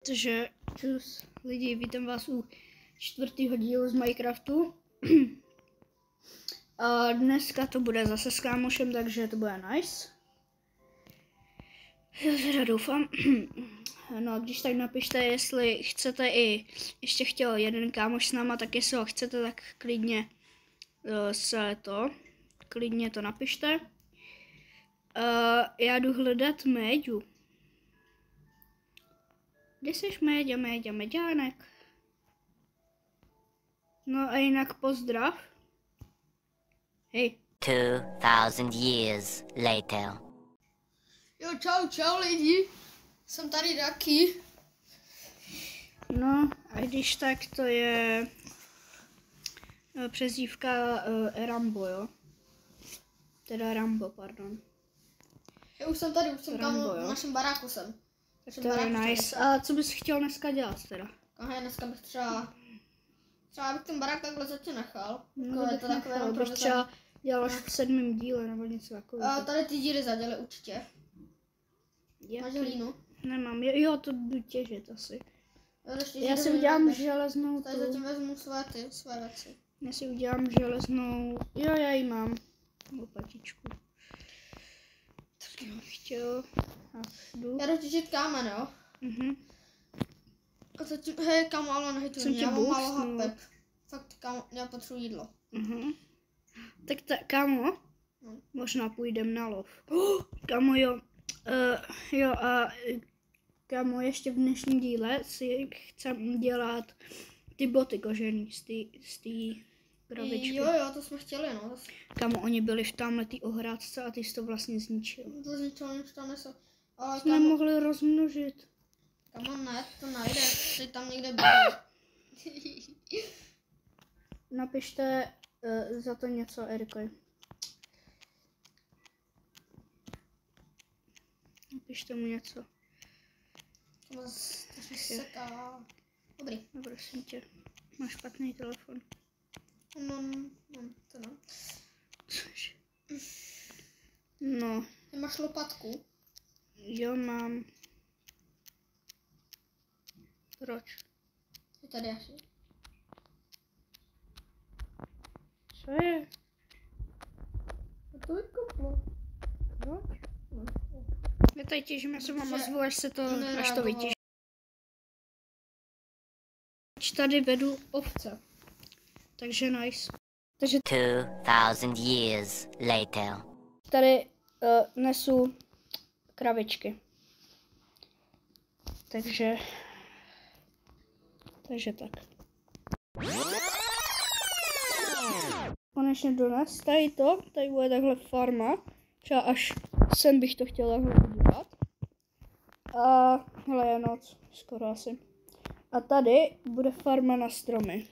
Takže čus lidi, vítám vás u 4. dílu z Minecraftu. A dneska to bude zase s kámošem, takže to bude nice. Já teda doufám. No a když tak napište, jestli chcete ještě chtěl jeden kámoš s náma, tak jestli ho chcete, tak klidně klidně to napište. Já jdu hledat Méďu. Kde seš Méďa, Méďánek? No a jinak pozdrav. Hej. 2000 years later. Jo, čau lidi, jsem tady taky. No a když tak to je přezdívka Rambo, jo? Teda Rambo, pardon. Já už jsem tady, Rambo, kámo, jo. v našem baráku jsem. To je nice. A co bys chtěl dneska dělat teda? Aha, dneska bych třeba bych ten barák takhle zatím nechal. No, Jako je to takové bych třeba dělal až v 7. díle nebo něco takového. tady ty díry zaděli určitě. Máš hlínu? Nemám, jo, to budu těžit asi. Jo, Já si udělám železnou tady tu. zatím vezmu své věci. Já si udělám železnou, jo, já ji mám. Lopatičku. Tak jo, chtěl. A jdu. Já jdu těžit kámen, jo? A zatím, hej, kámo, ale nehejtuj Jsem mě, tě já mám málo boostnul. hapek. Fakt, kámo, já potřebuji jídlo. Tak kámo, možná půjdem na lov. Kámo, jo. Jo a kámo, ještě v dnešním díle si chcem dělat ty boty kožený z té kravičky. Jo, to jsme chtěli, no. Kámo, oni byli v tamhletý ohrádce a ty jsi to vlastně zničil. To zničilo, nic tam nesou. Ale Jsme mohli rozmnožit. Kámo, ne, to najde, ty tam někde byl. Napište za to něco, Erikoj. Napište mu něco. To se seká. Dobrý. No prosím tě, máš špatný telefon. To ne. Cože? No, Ty máš lopatku? jo mám. Proč? Je tady asi. Co je? A to vykoplo. Proč? My tady těžíme se mám zvu, až to vytěží. Tady vedu ovce. Takže nice. Takže 2000 years later. tady nesu kravičky. Takže tak. Konečně dones tady bude takhle farma. Třeba až sem bych to chtěla udělat. A hele, je noc, skoro asi. A tady bude farma na stromy.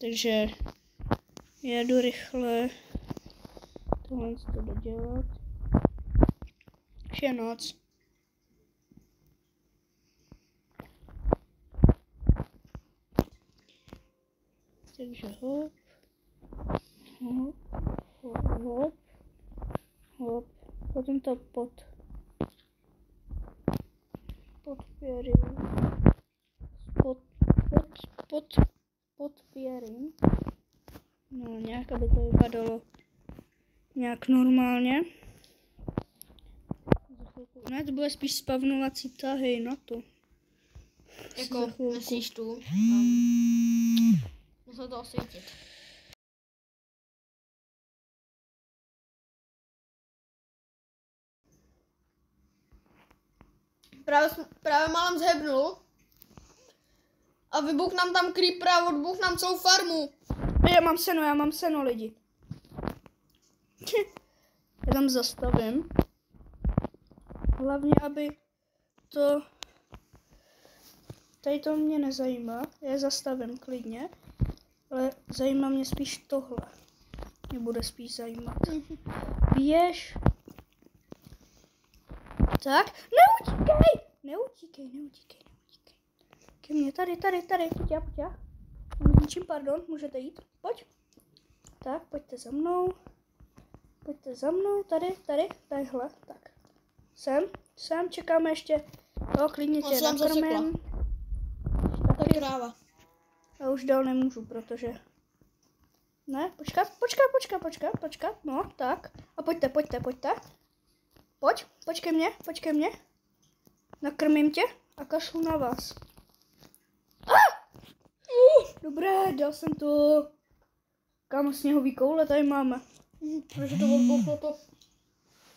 Takže jedu rychle tohle to dodělat. Už je noc. Takže hop. Potom to podpěrím. No, nějak, aby to vypadalo nějak normálně. Ne, to bude spíš spavnovací tahy na to. Jako, myslíš tu? Musím to osvítit. Právě málem zhebnul. A vybuch nám tam creeper a odbuch nám celou farmu. Já mám seno lidi. Já tam zastavím. Hlavně, aby to... Tady to mě nezajímá. Já zastavím klidně. Ale zajímá mě spíš tohle. Mě bude spíš zajímat. Běž. Tak. Neutíkej. Ke mně, tady. Pojď já. Ničím, pardon, můžete jít. Pojď. Tak, pojďte za mnou. Tadyhle, tak. Sem, čekáme ještě Jo, klidně tě jsem zasekla. nakrmím. To je kráva. Já už dál nemůžu, protože... Ne, počkat. No, tak. A pojďte. Počkej mě. Nakrmím tě a kašlu na vás. Dobré, dal jsem to. Kámo, sněhový koule tady máme. Takže to odbouchlo to.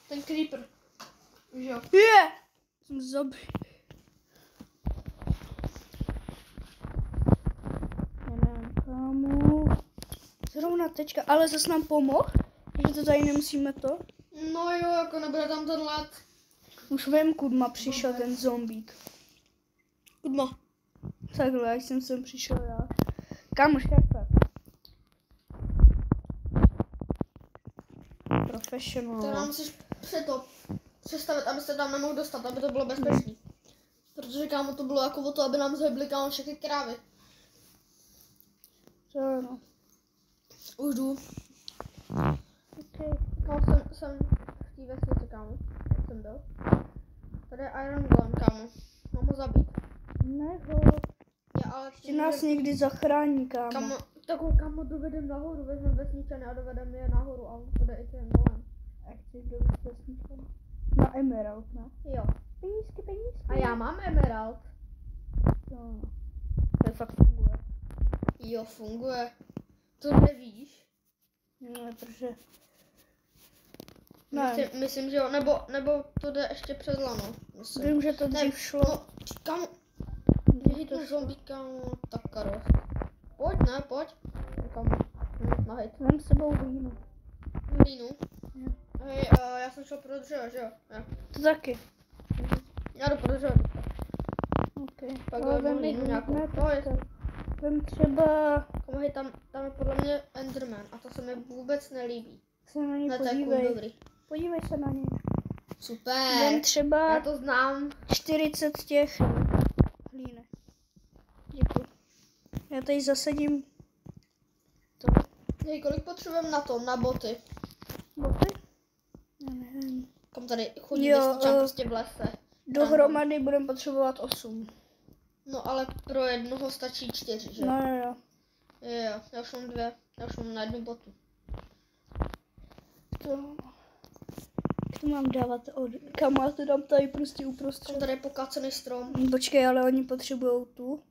Ten creeper. Víš jo. Je! Jsem zabý. Nevím, kámo. Zrovna tečka, ale zase nám pomohl, že to tady nemusíme to. No jo, jako nebude tam ten led. Už vím, kudma přišel ten zombík. Kudma. Takhle, jak jsem sem přišel já. Kámo, šerpe. Professional. To nám musíš přestavit, abyste tam nemohl dostat, aby to bylo bezpečný. Protože kámo to bylo jako o to, aby nám zhebli kámo všechny krávy. To ano. Už jdu. Okay. Kámo jsem v té vesnici kámo. Jak jsem byl. Tady je Iron Golem kámo. Mám ho zabít. Ne, Já ale ti nás někdy zachrání, kámo. Kámo, takovou kámo dovedem nahoru, vezmeme vesničany a dovedeme je nahoru a on bude i ten golem. Jak chceš dovést vesničany? Na Emerald, ne? Jo. Penízky. A já mám Emerald. No. To fakt funguje. Jo, funguje. To nevíš? Ne, protože... Myslím, že jo, nebo to jde ještě přes lano. Myslím. Vím, že to dřív šlo. No, kámo, hitnu zombie, kámo, tak karo. Pojď. Kámo, nahejt. Mám s sebou víno. Línu. Hej, já jsem šel pro dřevo, že jo? Já. To taky. Já jdu pro dřevo. Okay. Pak Ale vem línu nějakou. No, vem třeba... Kámo, hej, tam je podle mě Enderman a to se mi vůbec nelíbí. Se na něj Ne, to je cool, podívej. dobrý. Podívej se na něj. Super. Vem třeba Já to znám. 40 těch hlínek. Děkuji. Já tady zasadím to. Hej, kolik potřebujeme na to, na boty? Boty? Já nevím. Kam tady chodí Jo, vesničan prostě v lese. Dohromady budeme potřebovat 8. No ale pro jednoho stačí 4, že? No. Jo, já už mám 2. Já už mám na jednu botu. To mám dávat kam já to dám tady prostě uprostřed. Tady je pokácený strom. Počkej, ale oni potřebujou tu.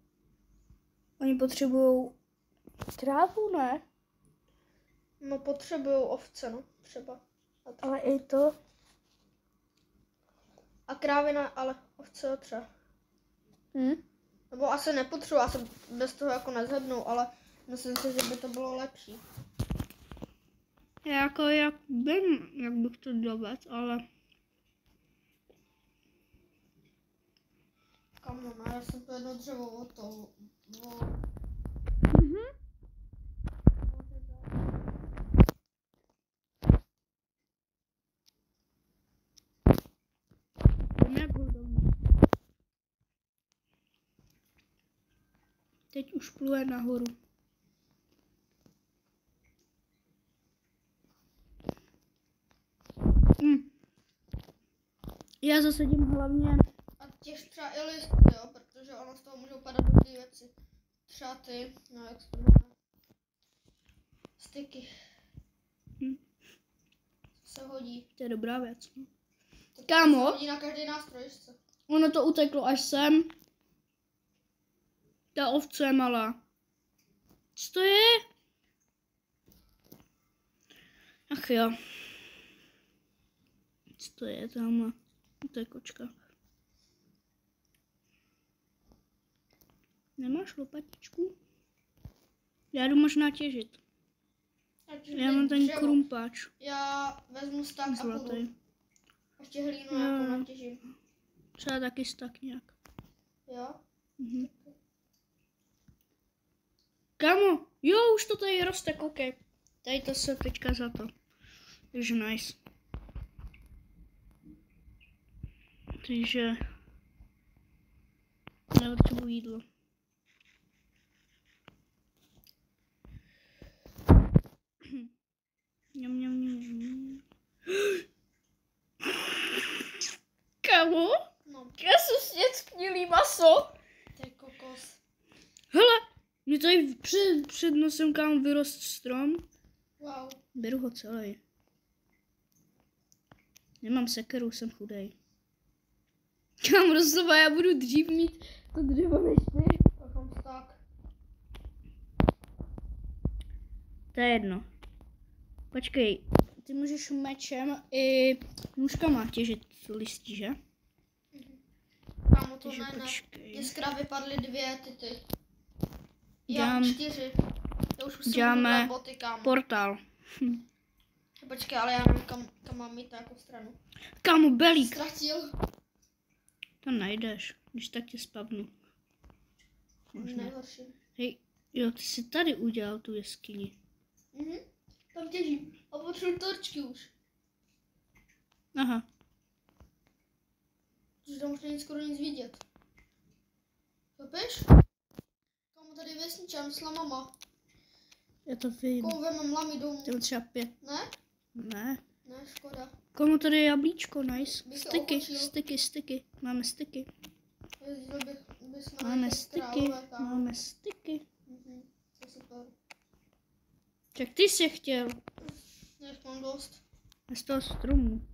Oni potřebujou trávu, ne? No potřebujou ovce, no, třeba. Ale i to. A krávina, ale ovce jo třeba. Nebo asi nepotřebuji, asi bez toho jako nezhebnou, ale myslím si, že by to bylo lepší. Já vím, jak bych to dovedl, ale... Kam no, já jsem to jedno dřevo od toho. Teď už pluje nahoru. Já zasadím hlavně... A těž třeba i list, jo, protože ono z toho můžou padat dobré věci. Třeba ty, no jak se to jmenuje. Styky. Se hodí. To je dobrá věc. To Kámo? se hodí na každý nástroj, co? Ono to uteklo až sem. Ta ovce je malá. Co to je? Ach jo. Co to je tamhle? To je kočka. Nemáš lopatičku? Já jdu možná těžit. Já mám ten krumpáč. Já vezmu stak a půjdu. Zlatý. Ještě hlínu jako natěžím. Třeba taky stak nějak. Jo? Kámo, jo, už to tady roste, koukej. Tady to se teďka za to. Takže nice. Takže... Já potřebuji jídlo. Mňam. Kámo? No. Já jsem si maso. To je kokos. Hele, mě tady před nosem kam vyrost strom. Wow. Beru ho celý. Nemám sekeru, jsem chudej. Kam rozsova, já budu dřív mít to dřevo než ty. Tak. To je jedno. Počkej, ty můžeš mečem i nůžkama těžit listí, že? Kámo, to Takže ne. počkej. Dneska vypadly 2 ty. Dám- Já 4. Já už musím Děláme mít boty, kámo. portál. Počkej, ale já nevím, kam mám mít jako stranu. Kámo, belík. Ztratil. To najdeš, když tak tě spavnu. Možná. Nejhorší. Hej, jo, ty jsi tady udělal tu jeskyni. Tam těžím. A potřebuji torčky už. Aha, Protože tam už není skoro nic vidět. Chápeš? Kámo, tady je vesnička, já myslela mama. já to vím. Komu vemem lamy domů? To je třeba 5. Ne? Ne. Ne, škoda. Komu tady je jablíčko, nice. Bych to Styky, ochočil. styky. Máme styky. Jezdil bys na Máme nějaké styky. králové, kámo. Máme styky. To je super. Tak ty jsi chtěl. Já už mám dost. Z toho stromu.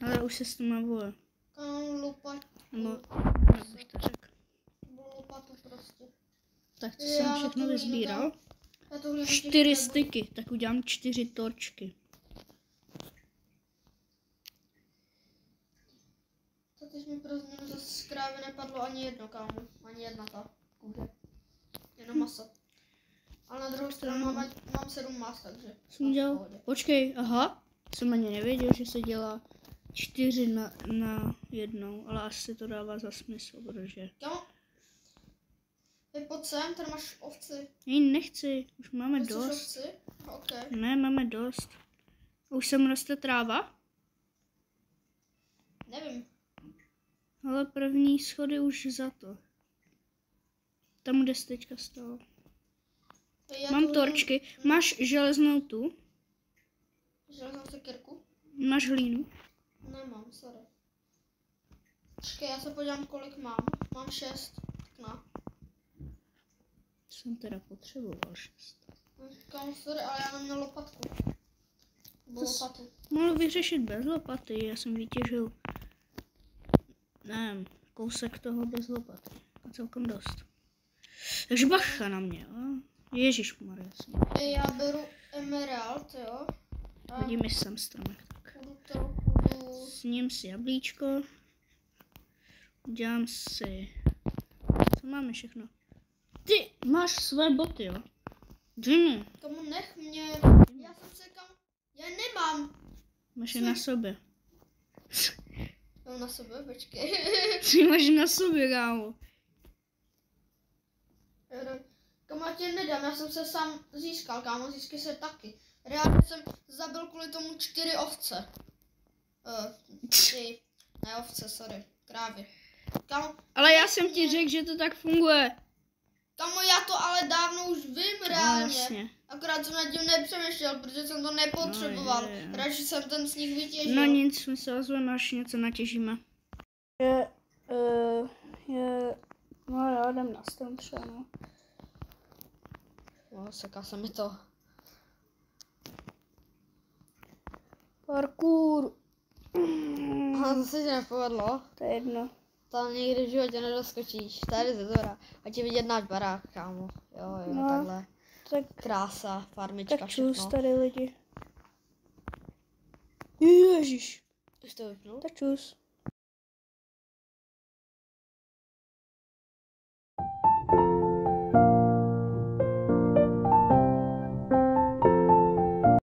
Ale už se s tím navuje. Kámo, lopatu. Nebo, jak bych to řekl. Lopatu prostě. Tak to Já jsem na všechno to hlínu vyzbíral. Já to hlínu 4 těžit styky, tak udělám 4 torčky. To teď mi pro změnu zase z krávy nepadlo ani jedno, kámo. Ani jedna ta kůže. Jenom maso. Ale na druhou stranu mám 7 mas, takže... Jsem udělal, počkej, aha. Jsem ani nevěděl, že se dělá 4 na jednou, ale asi to dává za smysl, protože... Kámo, ty pojď sem, tady máš ovci. Ne, nechci, už máme Chceš dost. ovci? OK. Ne, máme dost. Už sem roste tráva, Nevím. ale první schody už za to. Tam jde teďka z toho. Já Mám tu torčky, máš železnou tu, železnou sekirku? máš hlínu. Nemám, sorry. Počkej, já se podívám, kolik mám. Mám 6. No. Jsem teda potřeboval 6. Kámo, sorry, ale já neměl lopatku. Nebo lopatu. Mohl vyřešit bez lopaty, já jsem vytěžil, nevím, kousek toho bez lopaty. A celkem dost. Takže bacha na mě, jo. Ježišmarja. Já beru emerald, jo. A Hodí mi sem stromek. Tak. půjdu to, půjdu... Sním si jablíčko. Udělám si... Co máme všechno? Ty máš své boty, jo? Jimmy, Tomu nech mě. Já jsem se kam... Já nemám. máš je na sobě. Mám na sebe, počkej. Ty máš na sobě, kámo. Kámo, já tě nedám, já jsem se sám získal, kámo, získej se taky. Reálně jsem zabil kvůli tomu 4 ovce. Ne ovce, sorry, krávy. Kámo, Ale já jsem ti řekl, že to tak funguje. kámo, já to ale dávno už vím, No, reálně. jasně. Akorát jsem nad tím nepřemýšlel, protože jsem to nepotřeboval. No, je. Radši jsem ten sníh vytěžil. No nic, my se ozveme, až něco natěžíme. No já jdem na strom třeba, no. No, seká se mi to. Parkour. A to se ti nepovedlo. To je jedno. To nikdy v životě nedoskočíš. Tady ze zora. A ti vidět náš barák, kámo. Jo, No, takhle. Tak, Krása, farmička, tak čus všechno. tady lidi. Ježiš. Už to vypnul? Tak čus.